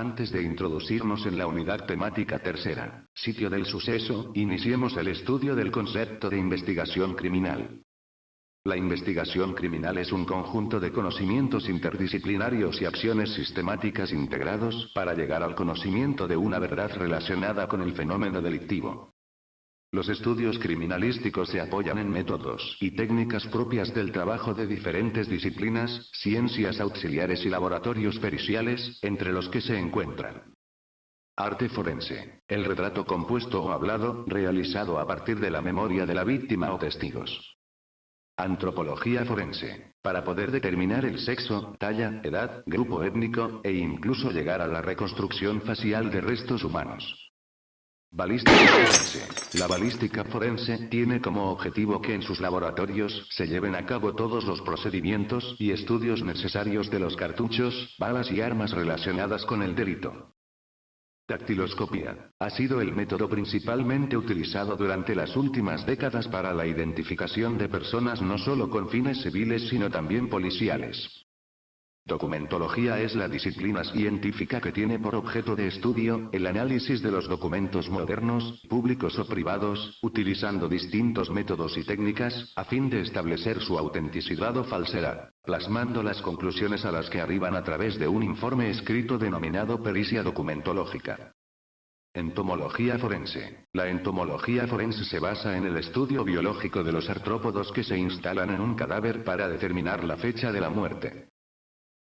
Antes de introducirnos en la unidad temática tercera, sitio del suceso, iniciemos el estudio del concepto de investigación criminal. La investigación criminal es un conjunto de conocimientos interdisciplinarios y acciones sistemáticas integrados para llegar al conocimiento de una verdad relacionada con el fenómeno delictivo. Los estudios criminalísticos se apoyan en métodos y técnicas propias del trabajo de diferentes disciplinas, ciencias auxiliares y laboratorios periciales, entre los que se encuentran arte forense, el retrato compuesto o hablado, realizado a partir de la memoria de la víctima o testigos. Antropología forense, para poder determinar el sexo, talla, edad, grupo étnico, e incluso llegar a la reconstrucción facial de restos humanos. Balística forense. La balística forense tiene como objetivo que en sus laboratorios se lleven a cabo todos los procedimientos y estudios necesarios de los cartuchos, balas y armas relacionadas con el delito. Dactiloscopía. Ha sido el método principalmente utilizado durante las últimas décadas para la identificación de personas no solo con fines civiles sino también policiales. Documentología es la disciplina científica que tiene por objeto de estudio el análisis de los documentos modernos, públicos o privados, utilizando distintos métodos y técnicas, a fin de establecer su autenticidad o falsedad, plasmando las conclusiones a las que arriban a través de un informe escrito denominado pericia documentológica. Entomología forense. La entomología forense se basa en el estudio biológico de los artrópodos que se instalan en un cadáver para determinar la fecha de la muerte.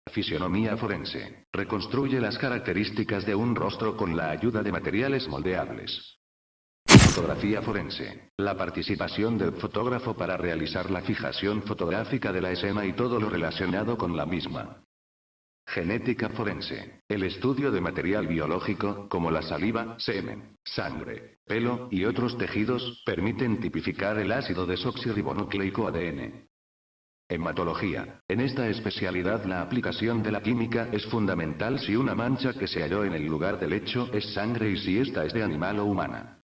Fisionomía forense. Reconstruye las características de un rostro con la ayuda de materiales moldeables. Fotografía forense. La participación del fotógrafo para realizar la fijación fotográfica de la escena y todo lo relacionado con la misma. Genética forense. El estudio de material biológico, como la saliva, semen, sangre, pelo y otros tejidos, permiten tipificar el ácido desoxirribonucleico ADN. Hematología. En esta especialidad la aplicación de la química es fundamental si una mancha que se halló en el lugar del hecho es sangre y si ésta es de animal o humana.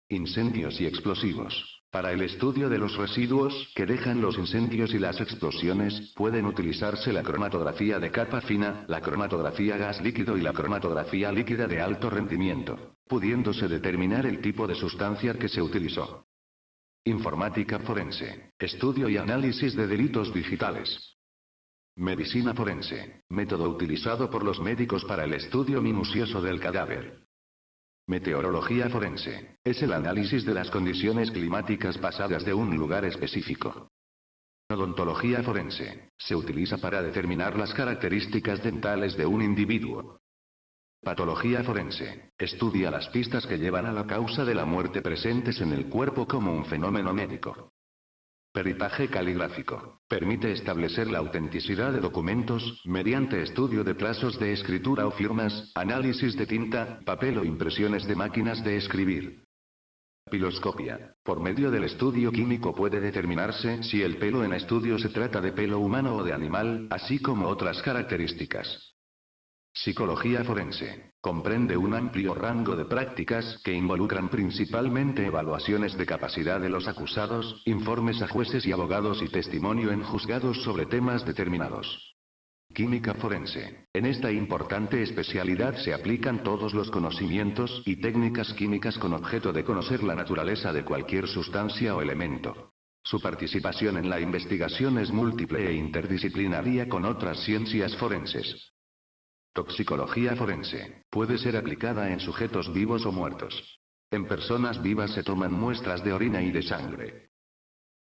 Incendios y explosivos. Para el estudio de los residuos que dejan los incendios y las explosiones, pueden utilizarse la cromatografía de capa fina, la cromatografía gas líquido y la cromatografía líquida de alto rendimiento, pudiéndose determinar el tipo de sustancia que se utilizó. Informática forense. Estudio y análisis de delitos digitales. Medicina forense. Método utilizado por los médicos para el estudio minucioso del cadáver. Meteorología forense. Es el análisis de las condiciones climáticas pasadas de un lugar específico. Odontología forense. Se utiliza para determinar las características dentales de un individuo. Patología forense. Estudia las pistas que llevan a la causa de la muerte presentes en el cuerpo como un fenómeno médico. Peritaje caligráfico. Permite establecer la autenticidad de documentos, mediante estudio de trazos de escritura o firmas, análisis de tinta, papel o impresiones de máquinas de escribir. Papiloscopia. Por medio del estudio químico puede determinarse si el pelo en estudio se trata de pelo humano o de animal, así como otras características. Psicología forense. Comprende un amplio rango de prácticas que involucran principalmente evaluaciones de capacidad de los acusados, informes a jueces y abogados y testimonio en juzgados sobre temas determinados. Química forense. En esta importante especialidad se aplican todos los conocimientos y técnicas químicas con objeto de conocer la naturaleza de cualquier sustancia o elemento. Su participación en la investigación es múltiple e interdisciplinaria con otras ciencias forenses. Toxicología forense. Puede ser aplicada en sujetos vivos o muertos. En personas vivas se toman muestras de orina y de sangre.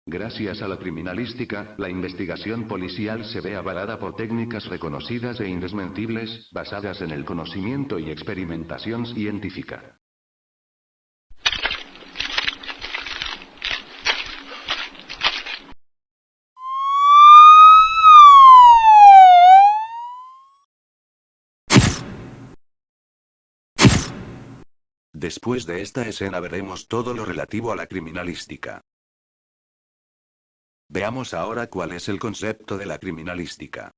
Gracias a la criminalística, la investigación policial se ve avalada por técnicas reconocidas e indesmentibles, basadas en el conocimiento y experimentación científica. Después de esta escena veremos todo lo relativo a la criminalística. Veamos ahora cuál es el concepto de la criminalística.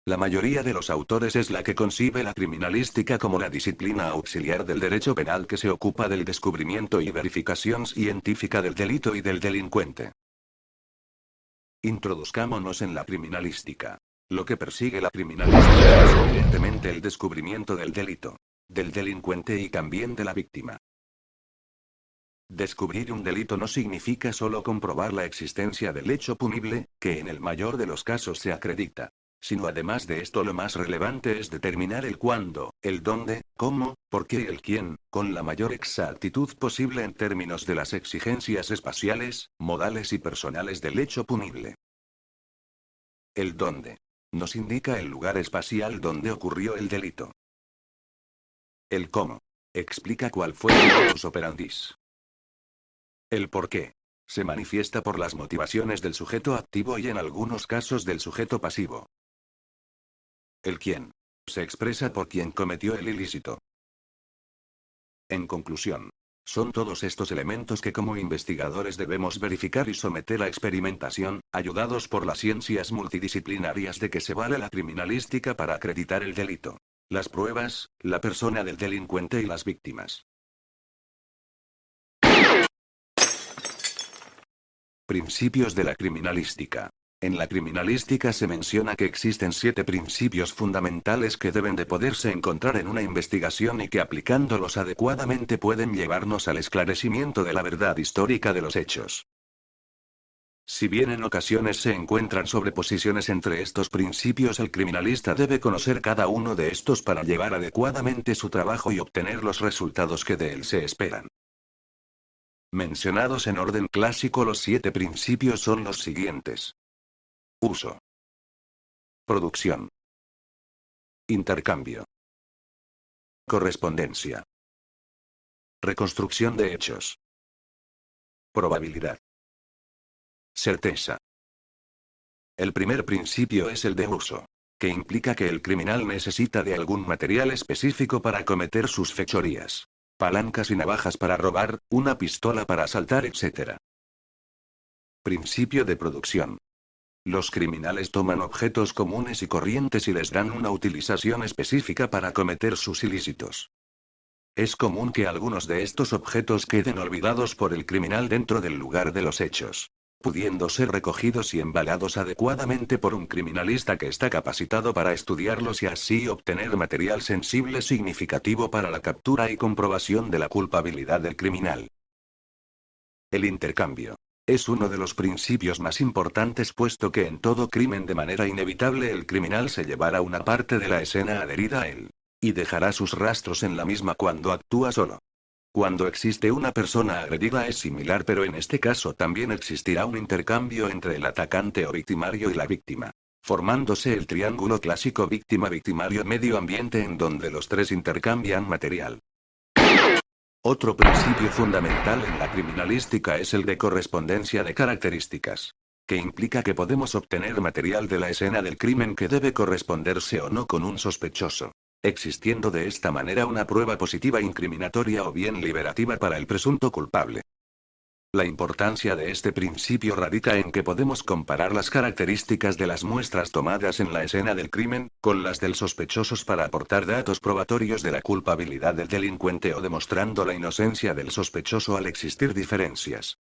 La mayoría de los autores es la que concibe la criminalística como la disciplina auxiliar del derecho penal que se ocupa del descubrimiento y verificación científica del delito y del delincuente. Introduzcámonos en la criminalística. Lo que persigue la criminalística es evidentemente el descubrimiento del delito, del delincuente y también de la víctima. Descubrir un delito no significa solo comprobar la existencia del hecho punible, que en el mayor de los casos se acredita, sino además de esto lo más relevante es determinar el cuándo, el dónde, cómo, por qué y el quién, con la mayor exactitud posible en términos de las exigencias espaciales, modales y personales del hecho punible. El dónde nos indica el lugar espacial donde ocurrió el delito. El cómo explica cuál fue el modus operandis. El por qué se manifiesta por las motivaciones del sujeto activo y en algunos casos del sujeto pasivo. El quién se expresa por quien cometió el ilícito. En conclusión, son todos estos elementos que como investigadores debemos verificar y someter a experimentación, ayudados por las ciencias multidisciplinarias de que se vale la criminalística para acreditar el delito, las pruebas, la persona del delincuente y las víctimas. Principios de la criminalística. En la criminalística se menciona que existen 7 principios fundamentales que deben de poderse encontrar en una investigación y que aplicándolos adecuadamente pueden llevarnos al esclarecimiento de la verdad histórica de los hechos. Si bien en ocasiones se encuentran sobreposiciones entre estos principios, el criminalista debe conocer cada uno de estos para llevar adecuadamente su trabajo y obtener los resultados que de él se esperan. Mencionados en orden clásico, los 7 principios son los siguientes. Uso. Producción. Intercambio. Correspondencia. Reconstrucción de hechos. Probabilidad. Certeza. El primer principio es el de uso, que implica que el criminal necesita de algún material específico para cometer sus fechorías. Palancas y navajas para robar, una pistola para asaltar, etc. Principio de producción. Los criminales toman objetos comunes y corrientes y les dan una utilización específica para cometer sus ilícitos. Es común que algunos de estos objetos queden olvidados por el criminal dentro del lugar de los hechos, pudiendo ser recogidos y embalados adecuadamente por un criminalista que está capacitado para estudiarlos y así obtener material sensible significativo para la captura y comprobación de la culpabilidad del criminal. El intercambio. Es uno de los principios más importantes, puesto que en todo crimen de manera inevitable el criminal se llevará una parte de la escena adherida a él, y dejará sus rastros en la misma cuando actúa solo. Cuando existe una persona agredida es similar, pero en este caso también existirá un intercambio entre el atacante o victimario y la víctima, formándose el triángulo clásico víctima-victimario-medio ambiente en donde los tres intercambian material. Otro principio fundamental en la criminalística es el de correspondencia de características, que implica que podemos obtener material de la escena del crimen que debe corresponderse o no con un sospechoso, existiendo de esta manera una prueba positiva incriminatoria o bien liberativa para el presunto culpable. La importancia de este principio radica en que podemos comparar las características de las muestras tomadas en la escena del crimen, con las del sospechoso para aportar datos probatorios de la culpabilidad del delincuente o demostrando la inocencia del sospechoso al existir diferencias.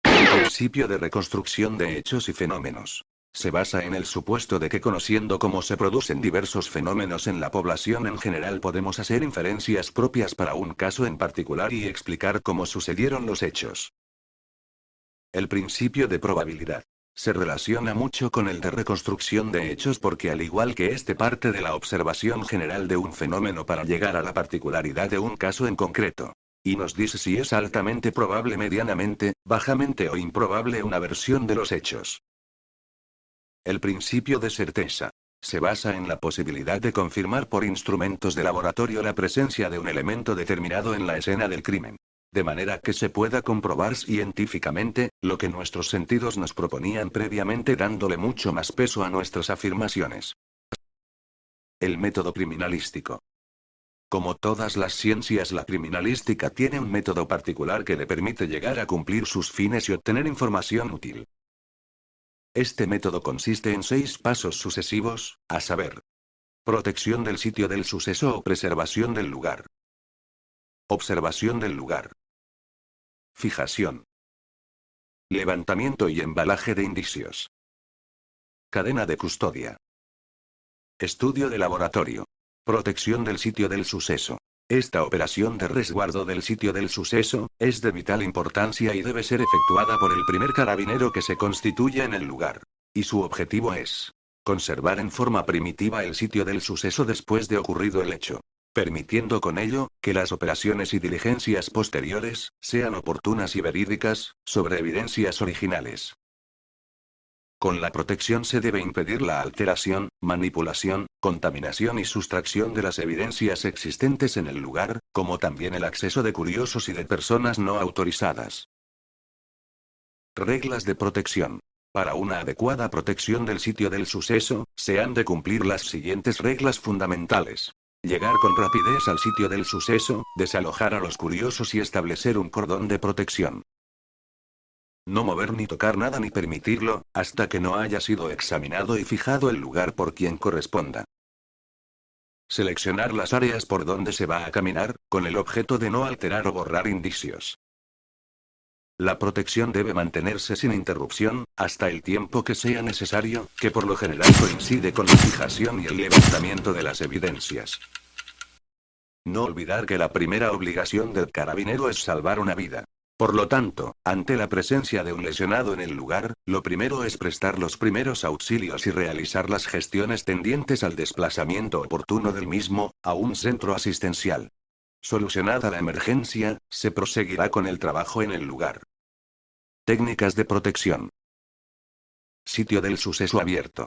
El principio de reconstrucción de hechos y fenómenos. Se basa en el supuesto de que conociendo cómo se producen diversos fenómenos en la población en general podemos hacer inferencias propias para un caso en particular y explicar cómo sucedieron los hechos. El principio de probabilidad se relaciona mucho con el de reconstrucción de hechos porque al igual que este parte de la observación general de un fenómeno para llegar a la particularidad de un caso en concreto, y nos dice si es altamente probable, medianamente, bajamente o improbable una versión de los hechos. El principio de certeza se basa en la posibilidad de confirmar por instrumentos de laboratorio la presencia de un elemento determinado en la escena del crimen, de manera que se pueda comprobar científicamente lo que nuestros sentidos nos proponían previamente, dándole mucho más peso a nuestras afirmaciones. El método criminalístico. Como todas las ciencias, la criminalística tiene un método particular que le permite llegar a cumplir sus fines y obtener información útil. Este método consiste en 6 pasos sucesivos, a saber: protección del sitio del suceso o preservación del lugar. Observación del lugar. Fijación. Levantamiento y embalaje de indicios. Cadena de custodia. Estudio de laboratorio. Protección del sitio del suceso. Esta operación de resguardo del sitio del suceso es de vital importancia y debe ser efectuada por el primer carabinero que se constituye en el lugar. Y su objetivo es conservar en forma primitiva el sitio del suceso después de ocurrido el hecho, permitiendo con ello que las operaciones y diligencias posteriores sean oportunas y verídicas, sobre evidencias originales. Con la protección se debe impedir la alteración, manipulación, contaminación y sustracción de las evidencias existentes en el lugar, como también el acceso de curiosos y de personas no autorizadas. Reglas de protección. Para una adecuada protección del sitio del suceso, se han de cumplir las siguientes reglas fundamentales. Llegar con rapidez al sitio del suceso, desalojar a los curiosos y establecer un cordón de protección. No mover ni tocar nada ni permitirlo, hasta que no haya sido examinado y fijado el lugar por quien corresponda. Seleccionar las áreas por donde se va a caminar, con el objeto de no alterar o borrar indicios. La protección debe mantenerse sin interrupción, hasta el tiempo que sea necesario, que por lo general coincide con la fijación y el levantamiento de las evidencias. No olvidar que la primera obligación del carabinero es salvar una vida. Por lo tanto, ante la presencia de un lesionado en el lugar, lo primero es prestar los primeros auxilios y realizar las gestiones tendientes al desplazamiento oportuno del mismo, a un centro asistencial. Solucionada la emergencia, se proseguirá con el trabajo en el lugar. Técnicas de protección. Sitio del suceso abierto.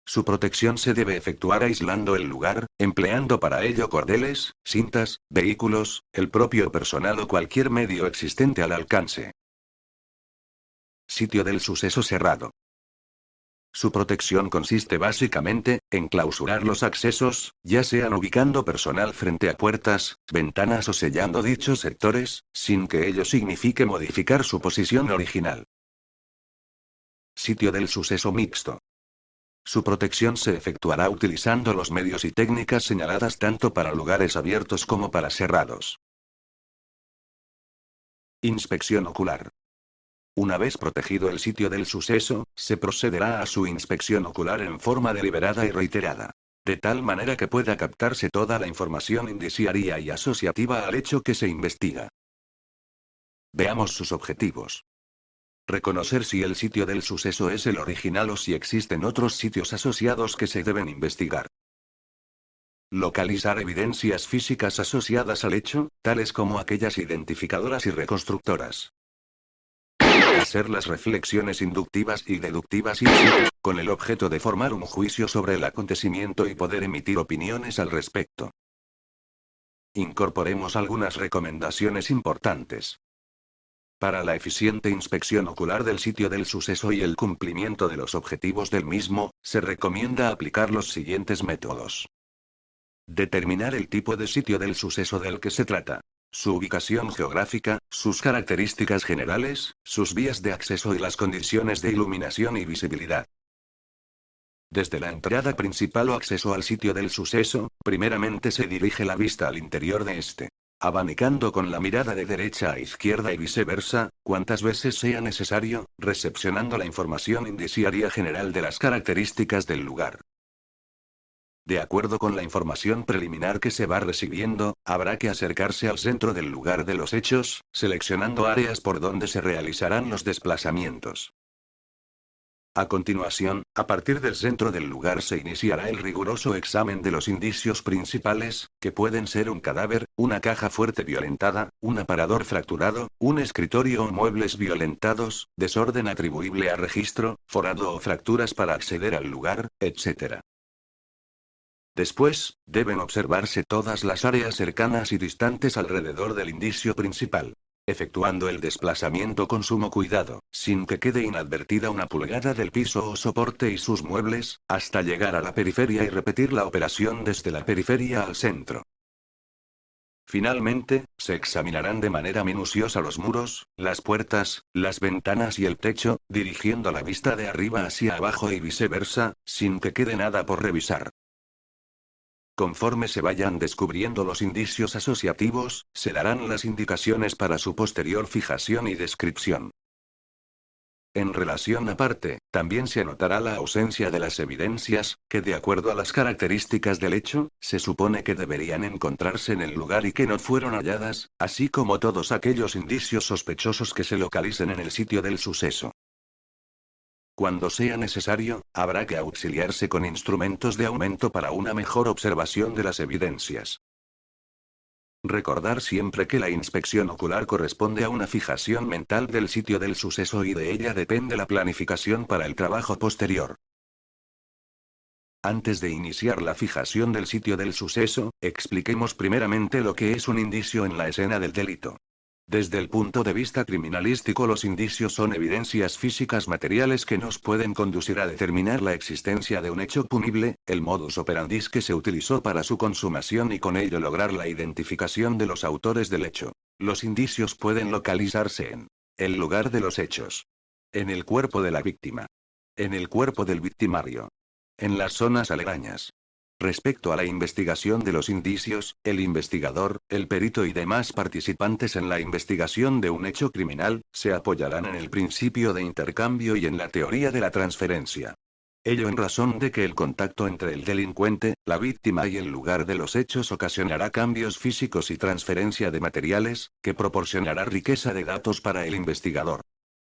Su protección se debe efectuar aislando el lugar, empleando para ello cordeles, cintas, vehículos, el propio personal o cualquier medio existente al alcance. Sitio del suceso cerrado. Su protección consiste básicamente en clausurar los accesos, ya sean ubicando personal frente a puertas, ventanas o sellando dichos sectores, sin que ello signifique modificar su posición original. Sitio del suceso mixto. Su protección se efectuará utilizando los medios y técnicas señaladas tanto para lugares abiertos como para cerrados. Inspección ocular. Una vez protegido el sitio del suceso, se procederá a su inspección ocular en forma deliberada y reiterada, de tal manera que pueda captarse toda la información indiciaria y asociativa al hecho que se investiga. Veamos sus objetivos. Reconocer si el sitio del suceso es el original o si existen otros sitios asociados que se deben investigar. Localizar evidencias físicas asociadas al hecho, tales como aquellas identificadoras y reconstructoras. Hacer las reflexiones inductivas y deductivas in situ, con el objeto de formar un juicio sobre el acontecimiento y poder emitir opiniones al respecto. Incorporemos algunas recomendaciones importantes. Para la eficiente inspección ocular del sitio del suceso y el cumplimiento de los objetivos del mismo, se recomienda aplicar los siguientes métodos. Determinar el tipo de sitio del suceso del que se trata, su ubicación geográfica, sus características generales, sus vías de acceso y las condiciones de iluminación y visibilidad. Desde la entrada principal o acceso al sitio del suceso, primeramente se dirige la vista al interior de este, abanicando con la mirada de derecha a izquierda y viceversa, cuantas veces sea necesario, recepcionando la información indiciaria general de las características del lugar. De acuerdo con la información preliminar que se va recibiendo, habrá que acercarse al centro del lugar de los hechos, seleccionando áreas por donde se realizarán los desplazamientos. A continuación, a partir del centro del lugar se iniciará el riguroso examen de los indicios principales, que pueden ser un cadáver, una caja fuerte violentada, un aparador fracturado, un escritorio o muebles violentados, desorden atribuible a registro, forado o fracturas para acceder al lugar, etc. Después, deben observarse todas las áreas cercanas y distantes alrededor del indicio principal, efectuando el desplazamiento con sumo cuidado, sin que quede inadvertida una pulgada del piso o soporte y sus muebles, hasta llegar a la periferia y repetir la operación desde la periferia al centro. Finalmente, se examinarán de manera minuciosa los muros, las puertas, las ventanas y el techo, dirigiendo la vista de arriba hacia abajo y viceversa, sin que quede nada por revisar. Conforme se vayan descubriendo los indicios asociativos, se darán las indicaciones para su posterior fijación y descripción. En relación aparte, también se anotará la ausencia de las evidencias, que de acuerdo a las características del hecho, se supone que deberían encontrarse en el lugar y que no fueron halladas, así como todos aquellos indicios sospechosos que se localicen en el sitio del suceso. Cuando sea necesario, habrá que auxiliarse con instrumentos de aumento para una mejor observación de las evidencias. Recordar siempre que la inspección ocular corresponde a una fijación mental del sitio del suceso y de ella depende la planificación para el trabajo posterior. Antes de iniciar la fijación del sitio del suceso, expliquemos primeramente lo que es un indicio en la escena del delito. Desde el punto de vista criminalístico, los indicios son evidencias físicas materiales que nos pueden conducir a determinar la existencia de un hecho punible, el modus operandi que se utilizó para su consumación y con ello lograr la identificación de los autores del hecho. Los indicios pueden localizarse en el lugar de los hechos, en el cuerpo de la víctima, en el cuerpo del victimario, en las zonas aledañas. Respecto a la investigación de los indicios, el investigador, el perito y demás participantes en la investigación de un hecho criminal, se apoyarán en el principio de intercambio y en la teoría de la transferencia. Ello en razón de que el contacto entre el delincuente, la víctima y el lugar de los hechos ocasionará cambios físicos y transferencia de materiales, que proporcionará riqueza de datos para el investigador.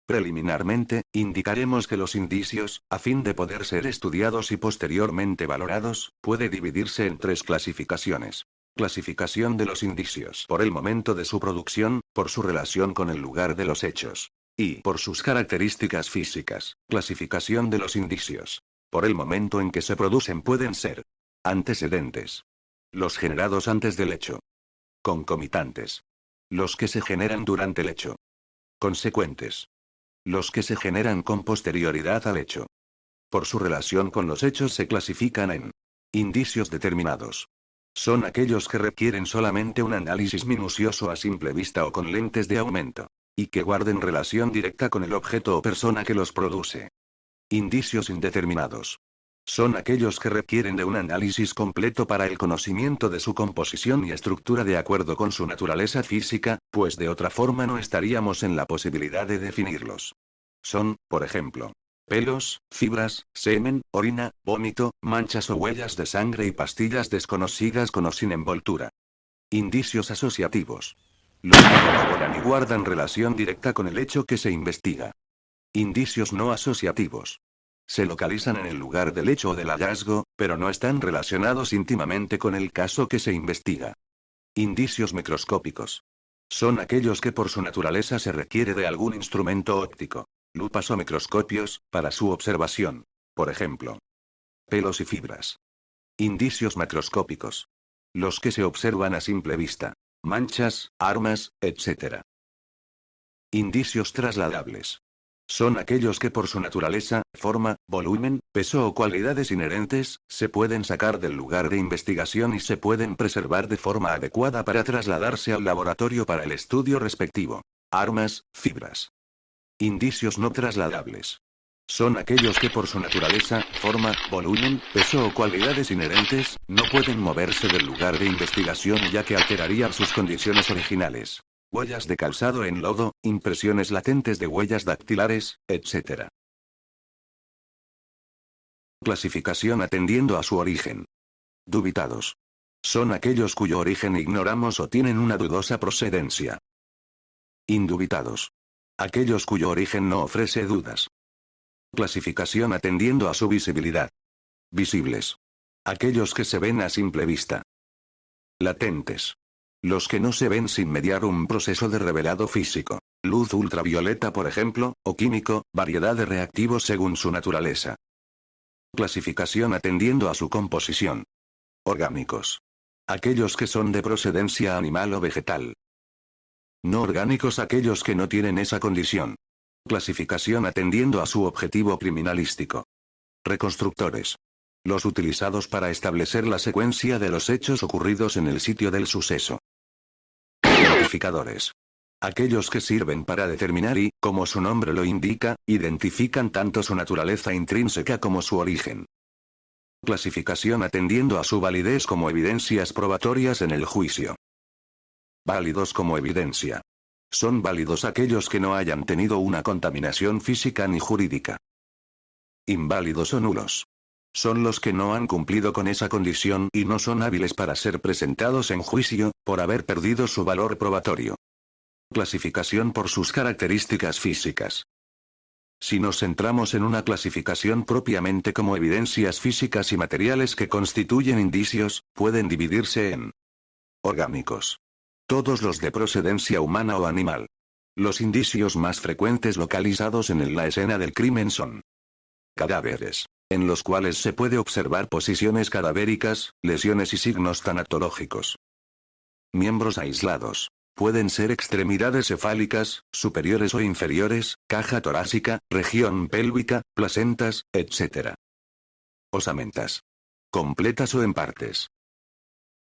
Preliminarmente, indicaremos que los indicios, a fin de poder ser estudiados y posteriormente valorados, puede dividirse en tres clasificaciones. Clasificación de los indicios por el momento de su producción, por su relación con el lugar de los hechos, y por sus características físicas. Clasificación de los indicios por el momento en que se producen pueden ser antecedentes, los generados antes del hecho, concomitantes, los que se generan durante el hecho, consecuentes, los que se generan con posterioridad al hecho. Por su relación con los hechos se clasifican en indicios determinados. Son aquellos que requieren solamente un análisis minucioso a simple vista o con lentes de aumento, y que guarden relación directa con el objeto o persona que los produce. Indicios indeterminados. Son aquellos que requieren de un análisis completo para el conocimiento de su composición y estructura de acuerdo con su naturaleza física, pues de otra forma no estaríamos en la posibilidad de definirlos. Son, por ejemplo, pelos, fibras, semen, orina, vómito, manchas o huellas de sangre y pastillas desconocidas con o sin envoltura. Indicios asociativos. Los que colaboran y guardan relación directa con el hecho que se investiga. Indicios no asociativos. Se localizan en el lugar del hecho o del hallazgo, pero no están relacionados íntimamente con el caso que se investiga. Indicios microscópicos. Son aquellos que por su naturaleza se requiere de algún instrumento óptico, lupas o microscopios, para su observación. Por ejemplo, pelos y fibras. Indicios macroscópicos. Los que se observan a simple vista. Manchas, armas, etc. Indicios trasladables. Son aquellos que por su naturaleza, forma, volumen, peso o cualidades inherentes, se pueden sacar del lugar de investigación y se pueden preservar de forma adecuada para trasladarse al laboratorio para el estudio respectivo. Armas, fibras. Indicios no trasladables. Son aquellos que por su naturaleza, forma, volumen, peso o cualidades inherentes, no pueden moverse del lugar de investigación ya que alterarían sus condiciones originales. Huellas de calzado en lodo, impresiones latentes de huellas dactilares, etc. Clasificación atendiendo a su origen. Dubitados. Son aquellos cuyo origen ignoramos o tienen una dudosa procedencia. Indubitados. Aquellos cuyo origen no ofrece dudas. Clasificación atendiendo a su visibilidad. Visibles. Aquellos que se ven a simple vista. Latentes. Los que no se ven sin mediar un proceso de revelado físico, luz ultravioleta por ejemplo, o químico, variedad de reactivos según su naturaleza. Clasificación atendiendo a su composición. Orgánicos. Aquellos que son de procedencia animal o vegetal. No orgánicos aquellos que no tienen esa condición. Clasificación atendiendo a su objetivo criminalístico. Reconstructores. Los utilizados para establecer la secuencia de los hechos ocurridos en el sitio del suceso. Identificadores. Aquellos que sirven para determinar y, como su nombre lo indica, identifican tanto su naturaleza intrínseca como su origen. Clasificación atendiendo a su validez como evidencias probatorias en el juicio. Válidos como evidencia. Son válidos aquellos que no hayan tenido una contaminación física ni jurídica. Inválidos o nulos. Son los que no han cumplido con esa condición y no son hábiles para ser presentados en juicio, por haber perdido su valor probatorio. Clasificación por sus características físicas. Si nos centramos en una clasificación propiamente como evidencias físicas y materiales que constituyen indicios, pueden dividirse en orgánicos. Todos los de procedencia humana o animal. Los indicios más frecuentes localizados en la escena del crimen son cadáveres, en los cuales se puede observar posiciones cadavéricas, lesiones y signos tanatológicos. Miembros aislados. Pueden ser extremidades cefálicas, superiores o inferiores, caja torácica, región pélvica, placentas, etc. Osamentas. Completas o en partes.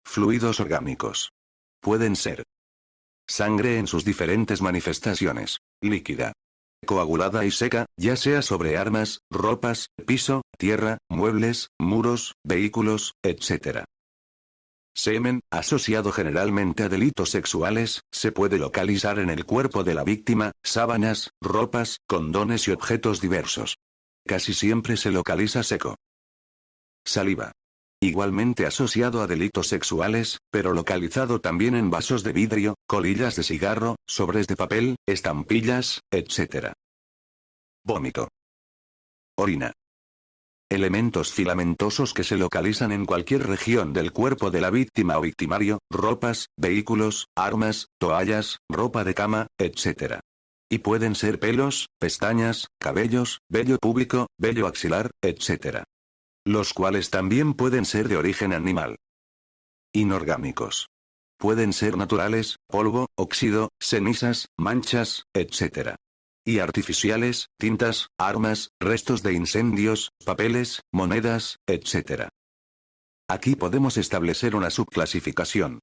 Fluidos orgánicos. Pueden ser sangre en sus diferentes manifestaciones, líquida, coagulada y seca, ya sea sobre armas, ropas, piso, tierra, muebles, muros, vehículos, etc. Semen, asociado generalmente a delitos sexuales, se puede localizar en el cuerpo de la víctima, sábanas, ropas, condones y objetos diversos. Casi siempre se localiza seco. Saliva. Igualmente asociado a delitos sexuales, pero localizado también en vasos de vidrio, colillas de cigarro, sobres de papel, estampillas, etc. Vómito. Orina. Elementos filamentosos que se localizan en cualquier región del cuerpo de la víctima o victimario, ropas, vehículos, armas, toallas, ropa de cama, etc. Y pueden ser pelos, pestañas, cabellos, vello púbico, vello axilar, etc. Los cuales también pueden ser de origen animal. Inorgánicos. Pueden ser naturales, polvo, óxido, cenizas, manchas, etc. Y artificiales, tintas, armas, restos de incendios, papeles, monedas, etc. Aquí podemos establecer una subclasificación.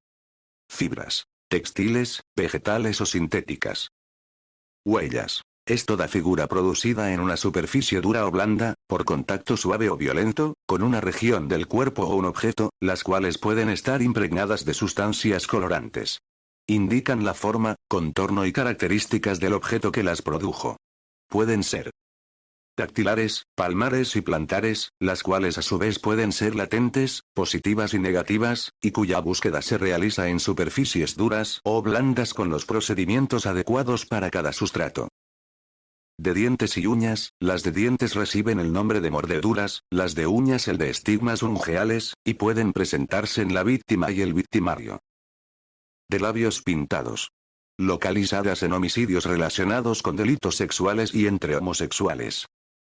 Fibras. Textiles, vegetales o sintéticas. Huellas. Es toda figura producida en una superficie dura o blanda, por contacto suave o violento, con una región del cuerpo o un objeto, las cuales pueden estar impregnadas de sustancias colorantes. Indican la forma, contorno y características del objeto que las produjo. Pueden ser dactilares, palmares y plantares, las cuales a su vez pueden ser latentes, positivas y negativas, y cuya búsqueda se realiza en superficies duras o blandas con los procedimientos adecuados para cada sustrato. De dientes y uñas, las de dientes reciben el nombre de mordeduras, las de uñas el de estigmas ungueales, y pueden presentarse en la víctima y el victimario. De labios pintados. Localizadas en homicidios relacionados con delitos sexuales y entre homosexuales.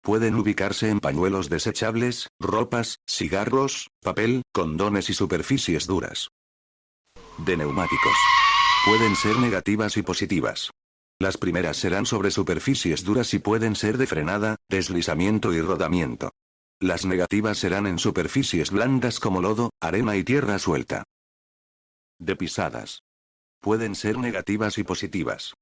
Pueden ubicarse en pañuelos desechables, ropas, cigarros, papel, condones y superficies duras. De neumáticos. Pueden ser negativas y positivas. Las primeras serán sobre superficies duras y pueden ser de frenada, deslizamiento y rodamiento. Las negativas serán en superficies blandas como lodo, arena y tierra suelta. De pisadas. Pueden ser negativas y positivas.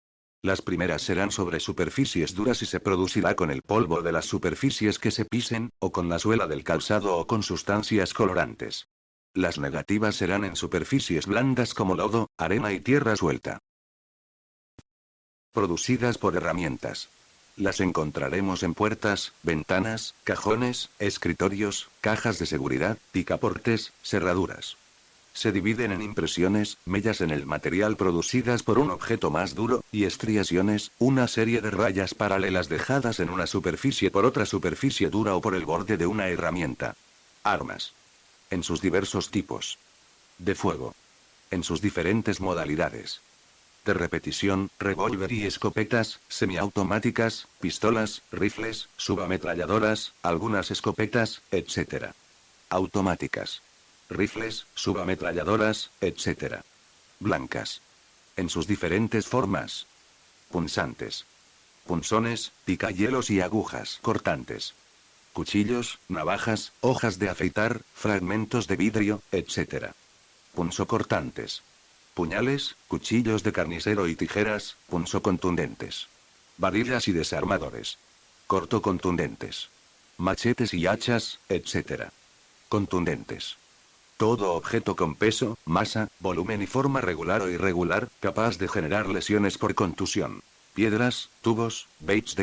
Las primeras serán sobre superficies duras y se producirá con el polvo de las superficies que se pisen, o con la suela del calzado o con sustancias colorantes. Las negativas serán en superficies blandas como lodo, arena y tierra suelta. Producidas por herramientas. Las encontraremos en puertas, ventanas, cajones, escritorios, cajas de seguridad, picaportes, cerraduras. Se dividen en impresiones, mellas en el material producidas por un objeto más duro, y estriaciones, una serie de rayas paralelas dejadas en una superficie por otra superficie dura o por el borde de una herramienta. Armas. En sus diversos tipos. De fuego. En sus diferentes modalidades. De repetición, revólver y escopetas, semiautomáticas, pistolas, rifles, subametralladoras, algunas escopetas, etc. Automáticas. Rifles, subametralladoras, etc. Blancas. En sus diferentes formas. Punzantes. Punzones, picahielos y agujas cortantes. Cuchillos, navajas, hojas de afeitar, fragmentos de vidrio, etc. Punzocortantes. Puñales, cuchillos de carnicero y tijeras, punzocontundentes. Varillas y desarmadores. Cortocontundentes. Machetes y hachas, etc. Contundentes. Todo objeto con peso, masa, volumen y forma regular o irregular, capaz de generar lesiones por contusión. Piedras, tubos, baits de